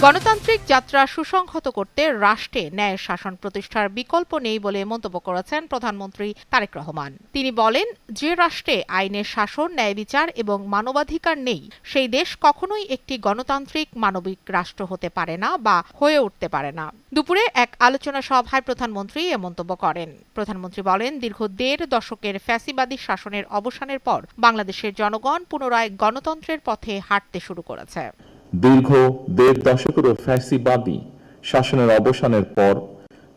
গণতান্ত্রিক যাত্রা সুসংহত করতে রাষ্ট্রে ন্যায় শাসন প্রতিষ্ঠার বিকল্প নেই বলে মন্তব্য করেছেন প্রধানমন্ত্রী তারেক রহমান। তিনি বলেন, যে রাষ্ট্রে আইনের শাসন, ন্যায় বিচার এবং মানবাধিকার নেই, সেই দেশ কখনোই একটি গণতান্ত্রিক মানবিক রাষ্ট্র হতে পারে না বা হয়ে উঠতে পারে না। দুপুরে এক আলোচনা সভায় প্রধানমন্ত্রী এ মন্তব্য করেন। প্রধানমন্ত্রী বলেন, দীর্ঘ ১.৫ দশকের ফ্যাসিবাদী শাসনের অবসানের পর বাংলাদেশের জনগণ পুনরায় গণতন্ত্রের পথে হাঁটতে শুরু করেছে। দীর্ঘ ১.৫ দশকেরও ফ্যাসিবাদী শাসনের অবসানের পর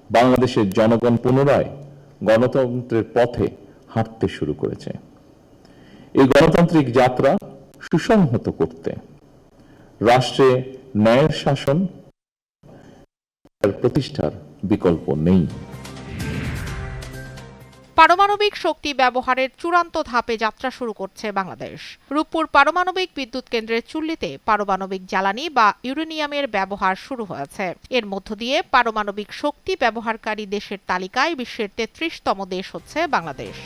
বাংলাদেশের জনগণ পুনরায় গণতন্ত্রের পথে হাঁটতে শুরু করেছে। এই গণতান্ত্রিক যাত্রা সুসংহত করতে রাষ্ট্রে ন্যায়ের শাসন প্রতিষ্ঠার বিকল্প নেই। পারমাণবিক শক্তি ব্যবহারের চূড়ান্ত ধাপে যাত্রা শুরু করছে বাংলাদেশ। রূপপুর পারমাণবিক বিদ্যুৎ কেন্দ্রের চুল্লিতে পারমাণবিক জ্বালানি বা ইউরেনিয়ামের ব্যবহার শুরু হয়েছে। এর মধ্য দিয়ে পারমাণবিক শক্তি ব্যবহারকারী দেশের তালিকায় বিশ্বের ৩৩তম দেশ হচ্ছে বাংলাদেশ।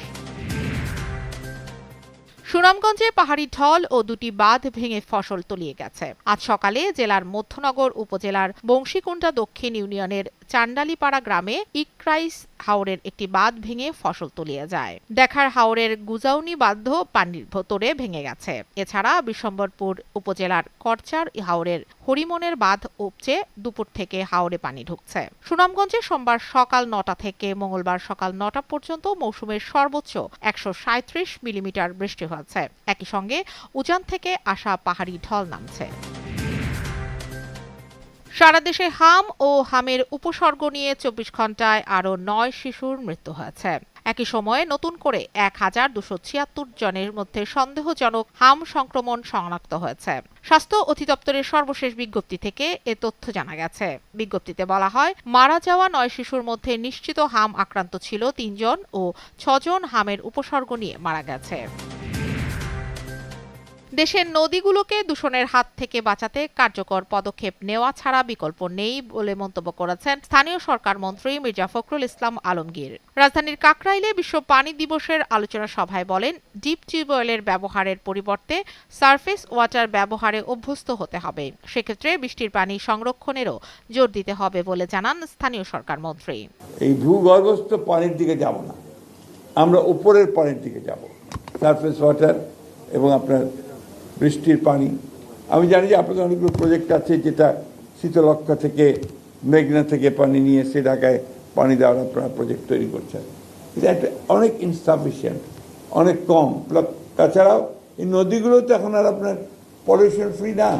সুনামগঞ্জে পাহাড়ি ঢল ও দুটি বাঁধ ভেঙে ফসল তলিয়ে গেছে। আজ সকালে জেলার মধ্যনগর উপজেলার বংশীকুণ্ডা দক্ষিণ ইউনিয়নের চান্ডালীপাড়া গ্রামে ইকরাইস হাওরের একটি বাঁধ ভেঙে ফসল তলিয়ে যায়। দেখার হাওরের গুজাউনি বাঁধ পানির ভেতরে ভেঙে গেছে। এছাড়া বিশ্বম্বরপুর উপজেলার করচার হাওরের হরিমনের বাঁধ উপচে দুপুর থেকে হাওরে পানি ঢুকছে। সুনামগঞ্জে সোমবার সকাল ৯টা থেকে মঙ্গলবার সকাল ৯টা পর্যন্ত মৌসুমের সর্বোচ্চ ১৩৭ মিলিমিটার বৃষ্টি হয়েছে। একই সঙ্গে উজান থেকে আসা পাহাড়ি ঢল নামছে। সারা দেশে হাম ও হামের উপসর্গ নিয়ে ২৪ ঘন্টায় আরও ৯ শিশুর মৃত্যু হয়েছে। একই সময়ে নতুন করে ১,২৭৬ জনের মধ্যে সন্দেহজনক হাম সংক্রমণ শনাক্ত হয়েছে। স্বাস্থ্য অধিদপ্তরের সর্বশেষ বিজ্ঞপ্তি থেকে এ তথ্য জানা গেছে। বিজ্ঞপ্তিতে বলা হয়, মারা যাওয়া ৯ শিশুর মধ্যে নিশ্চিত হাম আক্রান্ত ছিল ৩ জন ও ৬ জন হামের উপসর্গ নিয়ে মারা গেছে। দেশের নদীগুলোকে দূষণের হাত থেকে বাঁচাতে কার্যকর পদক্ষেপ নেওয়া ছাড়া বিকল্প নেই বলে মন্তব্য করেছেন স্থানীয় সরকার মন্ত্রী মির্জা ফখরুল ইসলাম আলমগীর। রাজধানীর কাকরাইলে বিশ্ব পানি দিবসের আলোচনা সভায় বলেন, ডিপ টিউবওয়েলের ব্যবহারের পরিবর্তে সারফেস ওয়াটার ব্যবহারে অভ্যস্ত হতে হবে। সেক্ষেত্রে বৃষ্টির পানি সংরক্ষণেরও জোর দিতে হবে বলে জানান স্থানীয় সরকার মন্ত্রী। এই ভূগর্ভস্থ পানির দিকে যাব না, আমরা উপরের পানির দিকে যাব। সারফেস ওয়াটার এবং আপনার বৃষ্টির পানি। আমি জানি যে আপনাদের অনেকগুলো প্রজেক্ট আছে, যেটা শীতলক্ষা থেকে মেঘনা থেকে পানি নিয়ে এসে ঢাকায় পানি দেওয়ার আপনারা প্রজেক্ট তৈরি করছেন। এটা একটা অনেক ইনসাফিসিয়েন্ট, অনেক কম। তাছাড়াও এই নদীগুলো তো এখন আর আপনার পলিউশন ফ্রি না।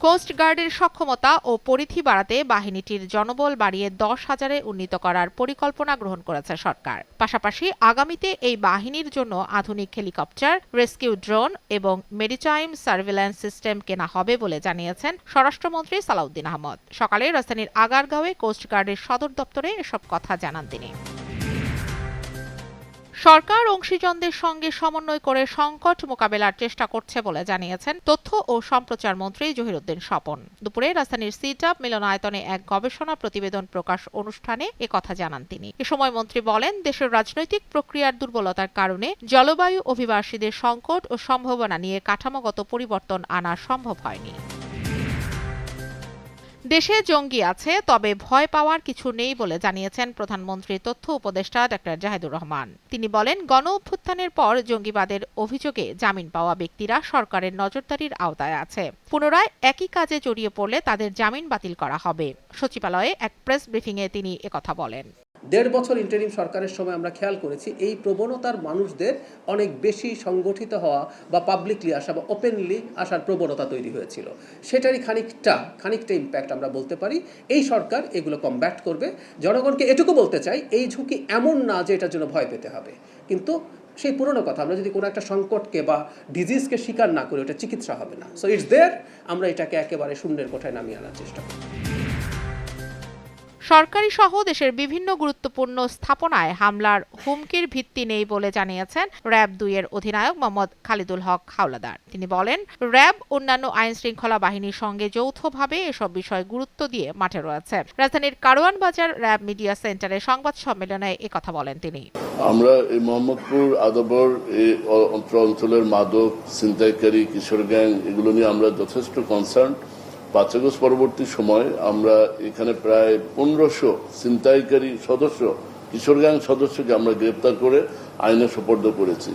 কোস্টগার্ডের সক্ষমতা ও পরিধি বাড়াতে বাহিনীটির জনবল বাড়িয়ে ১০,০০০-এ উন্নীত করার পরিকল্পনা গ্রহণ করেছে সরকার। পাশাপাশি আগামীতে এই বাহিনীর জন্য আধুনিক হেলিকপ্টার, রেস্কিউ ড্রোন এবং মেরিটাইম সার্ভেইল্যান্স সিস্টেম কেনা হবে বলে জানিয়েছেন স্বরাষ্ট্রমন্ত্রী সালাউদ্দিন আহমদ। সকালে রাজধানীর আগারগাঁওয়ে কোস্টগার্ডের সদর দপ্তরে এসব কথা জানান তিনি। সরকার অংশীজনদের সঙ্গে সমন্বয় করে সংকট মোকাবেলার চেষ্টা করছে বলে জানিয়েছেন তথ্য ও সম্প্রচার মন্ত্রী জহিরুদ্দিন স্বপন। দুপুরে রাজধানীর সিটাব মিলনায়তনে এক গবেষণা প্রতিবেদন প্রকাশ অনুষ্ঠানে একথা জানান তিনি। এ সময় মন্ত্রী বলেন, দেশের রাজনৈতিক প্রক্রিয়ার দুর্বলতার কারণে জলবায়ু অভিবাসীদের সংকট ও সম্ভাবনা নিয়ে কাঠামোগত পরিবর্তন আনা সম্ভব হয়নি। দেশে জঙ্গি আছে, তবে ভয় পাওয়ার কিছু নেই বলে জানিয়েছেন প্রধানমন্ত্রীর তথ্য উপদেষ্টা ডক্টর জাহিদুর রহমান। তিনি বলেন, গণঅভ্যুত্থানের পর জঙ্গিবাদের অভিযোগে জামিন পাওয়া ব্যক্তিরা সরকারের নজরদারির আওতায় আছে। পুনরায় একই কাজে জড়িয়ে পড়লে তাদের জামিন বাতিল করা হবে। সচিবালয়ে এক প্রেস ব্রিফিংয়ে তিনি একথা বলেন। ১.৫ বছর ইন্টারিম সরকারের সময় আমরা খেয়াল করেছি এই প্রবণতার মানুষদের অনেক বেশি সংগঠিত হওয়া বা পাবলিকলি আসা বা ওপেনলি আসার প্রবণতা তৈরি হয়েছিল। সেটারই খানিকটা ইম্প্যাক্ট আমরা বলতে পারি। এই সরকার এগুলো কমব্যাট করবে। জনগণকে এটুকু বলতে চাই, এই ঝুঁকি এমন না যে এটার জন্য ভয় পেতে হবে। কিন্তু সেই পুরনো কথা, আমরা যদি কোনো একটা সংকটকে বা ডিজিজকে স্বীকার না করি, ওটা চিকিৎসা হবে না। সো ইটস দেয়ার, আমরা এটাকে একেবারে শূন্যের কোঠায় নামিয়ে আনার চেষ্টা করি। সরকারি সহ দেশের বিভিন্ন গুরুত্বপূর্ণ স্থাপনায় হামলার হুমকির ভিত্তি নেই বলে জানিয়েছেন র্যাব ২ এর অধিনায়ক মোহাম্মদ খালিদুল হক হাওলাদার। তিনি বলেন, র্যাব অন্যান্য আইন শৃঙ্খলা বাহিনীর সঙ্গে যৌথভাবে এসব বিষয়ে গুরুত্ব দিয়ে মাঠে রয়েছে। রাজধানীর কারওয়ান বাজার র্যাব মিডিয়া সেন্টারে সংবাদ সম্মেলনে একথা বলেন তিনি। আমরা এই মোহাম্মদপুর আদাবর এই অঞ্চলের মাদক ছিনতাইকারী কিশোর গ্যাং এগুলো নিয়ে আমরা যথেষ্ট কনসার্ন। ৫ আগস্ট পরবর্তী সময় আমরা এখানে প্রায় ১৫০০ ছিনতাইকারী সদস্য কিশোর গ্যাং সদস্যকে আমরা গ্রেপ্তার করে আইনে সোপর্দ করেছি।